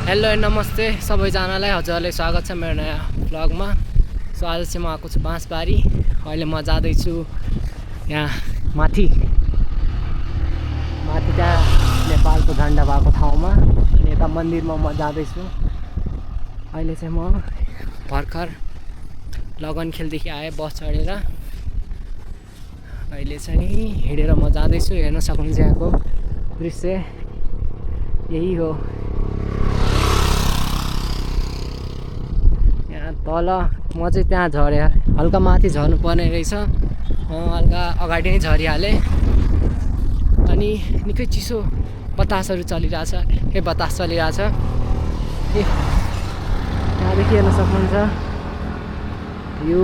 Hello नमस्ते सबैजनालाई हजुरलाई स्वागत छ मेरो नयाँ भ्लगमा। सो आज चाहिँ म आएको छु बाँसबारी। अहिले म जाँदैछु यहाँ माथि त्यहाँ नेपालको झन्डा भएको ठाउँमा, अनि यता मन्दिरमा म जाँदैछु। अहिले चाहिँ म भर्खर लगनखेलदेखि आएँ बस चढेर। अहिले चाहिँ हिँडेर म जाँदैछु। हेर्न सक्नुहुन्छ यहाँको दृश्य यही हो। यहाँ तल म चाहिँ त्यहाँ झरेँ, हल्का माथि झर्नु पर्ने रहेछ। हल्का अगाडि नै झरिहालेँ। अनि निकै चिसो बतासहरू चलिरहेछ। बतास चलिरहेछ। यहाँदेखि हेर्न सक्नुहुन्छ यो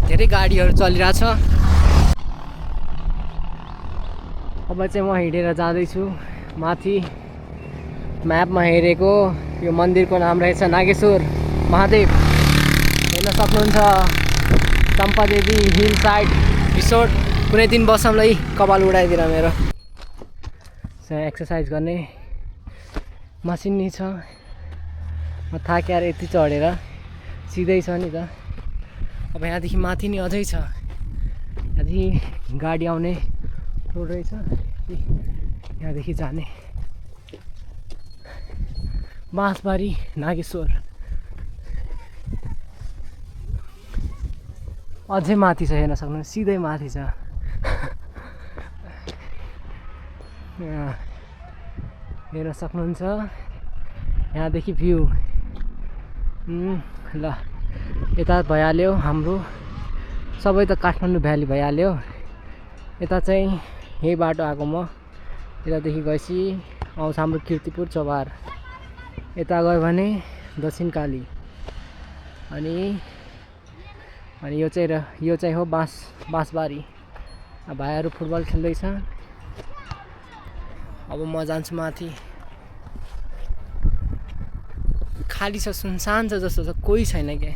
धेरै गाडीहरू चलिरहेछ। अब चाहिँ म हिँडेर जाँदैछु माथि। म्यापमा हेरेको यो मन्दिरको नाम रहेछ नागेश्वर महादेव। हेर्न सक्नुहुन्छ चम्पादेवी हिल साइड रिसोर्ट। कुनै दिन बसौँला कपाल उडाइदिएर मेरो। एक्सर्साइज गर्ने मसिन नि छ। म थाकेर यति चढेर सिधै छ नि त। अब यहाँदेखि माथि नि अझै छ। यहाँदेखि गाडी आउने रोड रहेछ। यहाँदेखि जाने बाँसबारी नागेश्वर। अझै माथि छ, हेर्न सक्नुहुन्छ सिधै माथि छ। हेर्न सक्नुहुन्छ यहाँदेखि भ्यू। ल यता भइहाल्यो हाम्रो सबै त काठमाडौँ भ्याली भइहाल्यो। यता चाहिँ यही बाटो आएको म। यतादेखि गएपछि आउँछ हाम्रो किर्तिपुर चौबार। यता गयो भने दक्षिणकाली। अनि यो चाहिँ हो बाँसबारी। भाइहरू फुटबल खेल्दैछ। अब म जान्छु माथि। खाली छ, सुनसान छ जस्तो छ, कोही छैन क्या।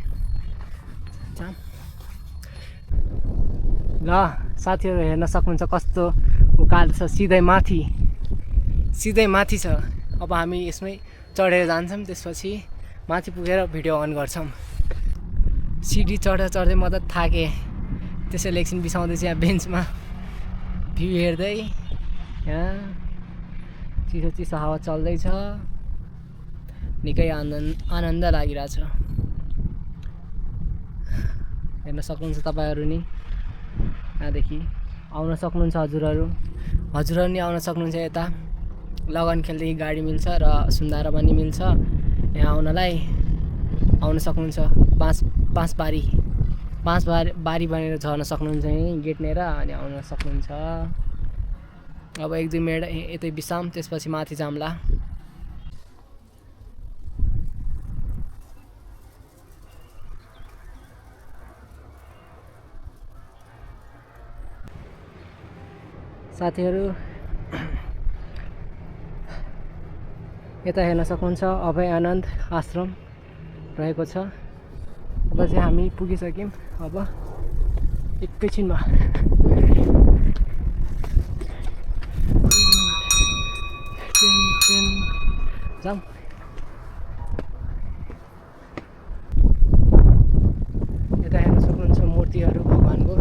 ल साथीहरू हेर्न सक्नुहुन्छ कस्तो उकालो छ। सिधै माथि छ। अब हामी यसमै चढेर जान्छौँ। त्यसपछि माथि पुगेर भिडियो अन गर्छौँ। सिडी चढ्दै म त थाकेँ। त्यसैले एकछिन बिसाउँदैछु यहाँ बेन्चमा भ्यू हेर्दै। यहाँ चिसो हावा चल्दैछ। निकै आनन्द लागिरहेछ। हेर्न सक्नुहुन्छ तपाईँहरू नि। यहाँदेखि आउन सक्नुहुन्छ हजुरहरू नि आउन सक्नुहुन्छ। यता लगनखेलदेखि गाडी मिल्छ र सुन्धारामा नि मिल्छ। यहाँ आउन सक्नुहुन्छ। बाँसबारी बनेर झर्न सक्नुहुन्छ यहीँ गेटनेर। अनि आउन सक्नुहुन्छ। अब 1-2 मिनट यतै बिसाम, त्यसपछि माथि जाम्ला। साथीहरू यता हेर्न सक्नुहुन्छ अभय आनन्द आश्रम रहेको छ। अब चाहिँ हामी पुगिसक्यौँ। अब एकैछिनमा जाऊँ। यता हेर्न सक्नुहुन्छ मूर्तिहरू भगवानको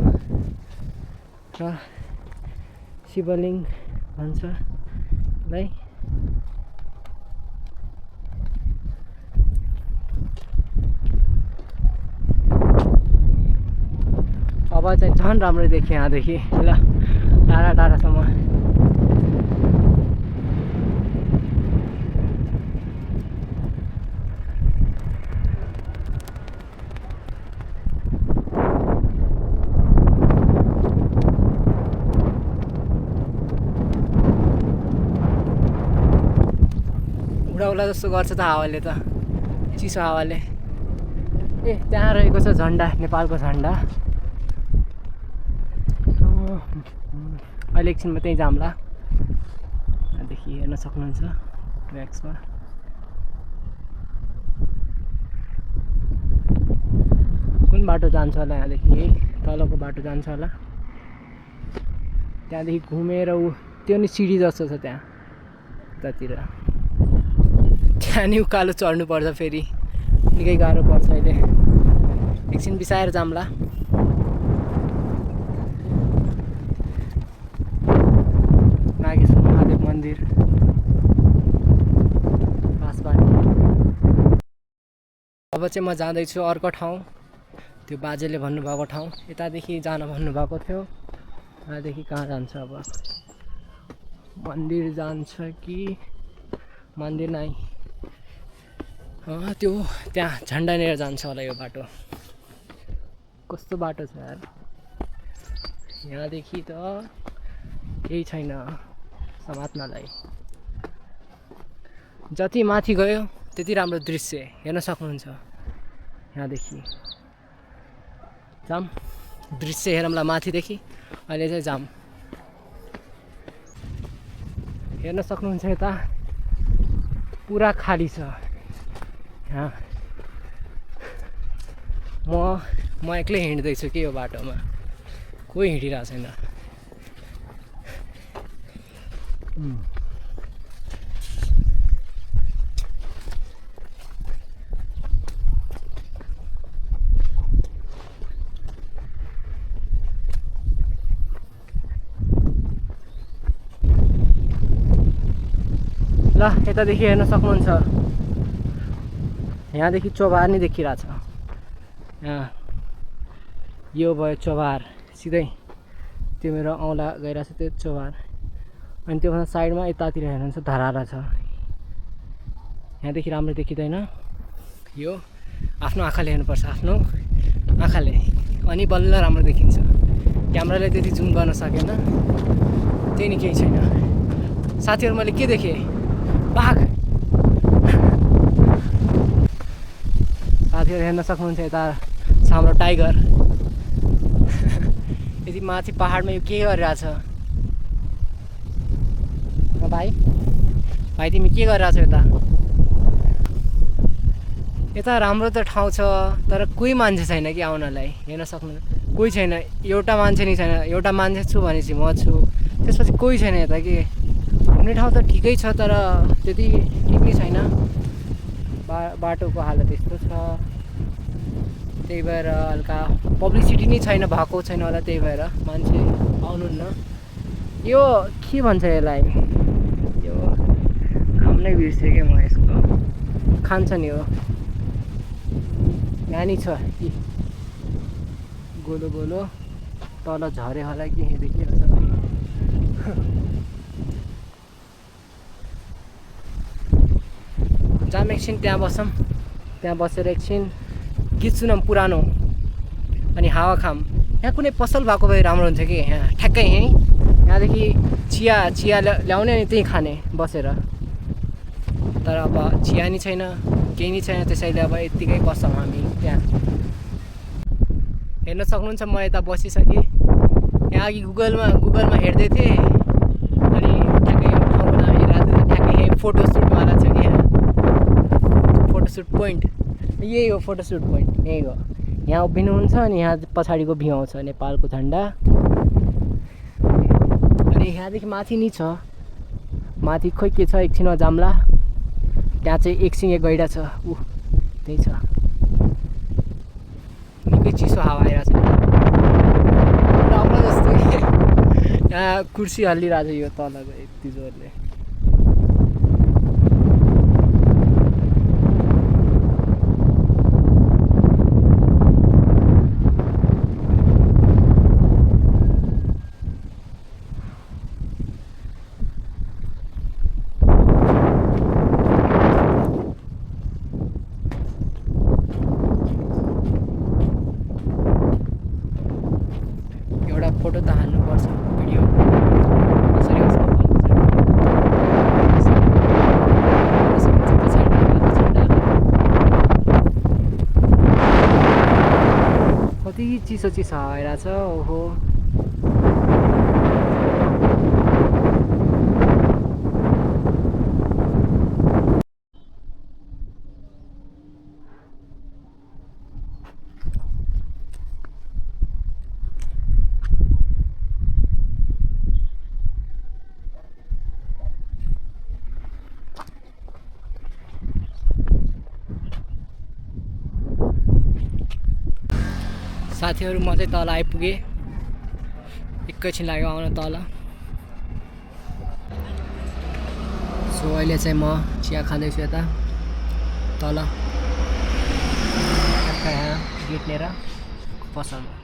र शिवलिङ्ग भन्छ है। अब चाहिँ झन् राम्रो देखेँ यहाँदेखि। ल टाढासम्म उडाउला जस्तो गर्छ त हावाले त, चिसो हावाले। त्यहाँ रहेको छ झन्डा, नेपालको झन्डा। अहिले एकछिनमा त्यहीँ जाम्ला। यहाँदेखि हेर्न सक्नुहुन्छ ट्र्याक्समा। कुन बाटो जान्छ होला यहाँदेखि? तलको बाटो जान्छ होला। त्यहाँदेखि घुमेर त्यो नि सिडी जस्तो छ त्यहाँ उतातिर। त्यहाँ नि उकालो चढ्नुपर्छ फेरि, निकै गाह्रो पर्छ। अहिले एकछिन बिसाएर जाम्ला। नागेश्वर महादेव मन्दिर पासबाट। अब चाहिँ म जाँदैछु अर्को ठाउँ, त्यो बाजेले भन्नुभएको ठाउँ। यतादेखि जान भन्नुभएको थियो, यहाँदेखि कहाँ जान्छ अब? मन्दिर जान्छ कि मन्दिर नै? त्यो त्यहाँ झन्डानेर जान्छ होला यो बाटो। कस्तो बाटो छ यार, यहाँदेखि त केही छैन समात्नलाई। जति माथि गयो त्यति राम्रो दृश्य हेर्न सक्नुहुन्छ यहाँदेखि। जाम दृश्य हेरौँला माथिदेखि। अहिले चाहिँ जाम हेर्न सक्नुहुन्छ। यता पुरा खाली छ यहाँ। म एक्लै हिँड्दैछु कि यो बाटोमा, कोही हिँडिरहेको छैन। ल यतादेखि हेर्न सक्नुहुन्छ, यहाँदेखि चोभार नै देखिरहेछ। यहाँ यो भयो चोभार, सिधै त्यो मेरो औँला गइरहेछ त्यो चोभार। अनि त्योभन्दा साइडमा यतातिर हेर्नुहुन्छ धरारा छ। यहाँदेखि राम्रो देखिँदैन, यो आफ्नो आँखाले हेर्नुपर्छ, आफ्नो आँखाले, अनि बल्ल राम्रो देखिन्छ। क्यामेराले त्यति जुम गर्न सकेन, त्यही नि केही छैन। साथीहरू मैले के देखेँ? बाघ। साथीहरू हेर्न सक्नुहुन्छ, यता छ हाम्रो टाइगर। यति माथि पहाडमा यो के गरिरहेछ? भाइ तिमी के गरिरहेछौ यता? यता राम्रो त ठाउँ छ, तर कोही मान्छे छैन कि आउनलाई। हेर्न सक्नु कोही छैन, एउटा मान्छे नि छैन। एउटा मान्छे छु भनेपछि म छु, त्यसपछि कोही छैन यता कि। घुम्ने ठाउँ त ठिकै छ, तर त्यति ठिक नै छैन। बाटोको हालत यस्तो छ, त्यही भएर हल्का पब्लिसिटी नै छैन, भएको छैन होला, त्यही भएर मान्छे आउनुहुन्न। यो के भन्छ यसलाई? यो नाम नै बिर्सेँ क्या म यसको। खान्छ नि हो, नानी छ कि गोलो गोलो, तल झरे होला कि देखिरहेछ। जाम एकछिन त्यहाँ बसौँ, त्यहाँ बसेर एकछिन गीत सुनौँ पुरानो, अनि हावा खाम। यहाँ कुनै पसल भएको भए राम्रो हुन्थ्यो कि। यहाँ ठ्याक्कै यहीँ, यहाँदेखि चिया ल्याउने अनि त्यहीँ खाने बसेर। तर अब चिया नि छैन, केही नि छैन, त्यसैले अब यत्तिकै बस्छौँ हामी त्यहाँ। हेर्न सक्नुहुन्छ म यता बसिसकेँ। यहाँ अघि गुगलमा हेर्दै थिएँ, अनि ठ्याक्कै यो ठाउँको नाम हेरिरहेको थिएँ। ठ्याक्कै यहीँ फोटोसुटवाला छ कि यहाँ, फोटोसुट पोइन्ट। यही हो फोटोसुट पोइन्ट, यही हो। यहाँ उभिनुहुन्छ अनि यहाँ पछाडिको भ्यू आउँछ नेपालको झन्डा। अनि यहाँदेखि माथि नि छ, माथि खोइ के छ, एकछिनमा जाम्ला। त्यहाँ चाहिँ एकसिङे गैडा छ, त्यही छ। निकै चिसो हावा आइरहेको छ राम्रो जस्तो। यहाँ कुर्सी हल्लिरहेको छ यो तलको यति जोरले। फोटो त हाल्नुपर्छ, भिडियो कसरी आउँछ कति चिसो आइरहेछ। ओहो साथीहरू म चाहिँ तल आइपुगेँ एकैछिन लाग्यो आउन तल सो अहिले चाहिँ म चिया खाँदैछु यता तल गेट लिएर पसलमा